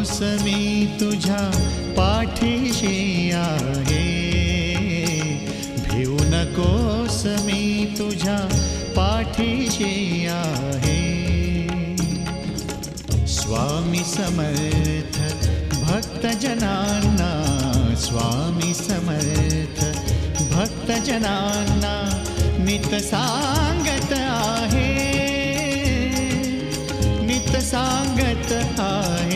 मी तुझ्या पाठीशी आहे, भिवू नकोस मी तुझ्या पाठीशी आहे. स्वामी समर्थ भक्तजनांना, स्वामी समर्थ भक्तजनांना नित सांगत आहे, नित सांगत आहे.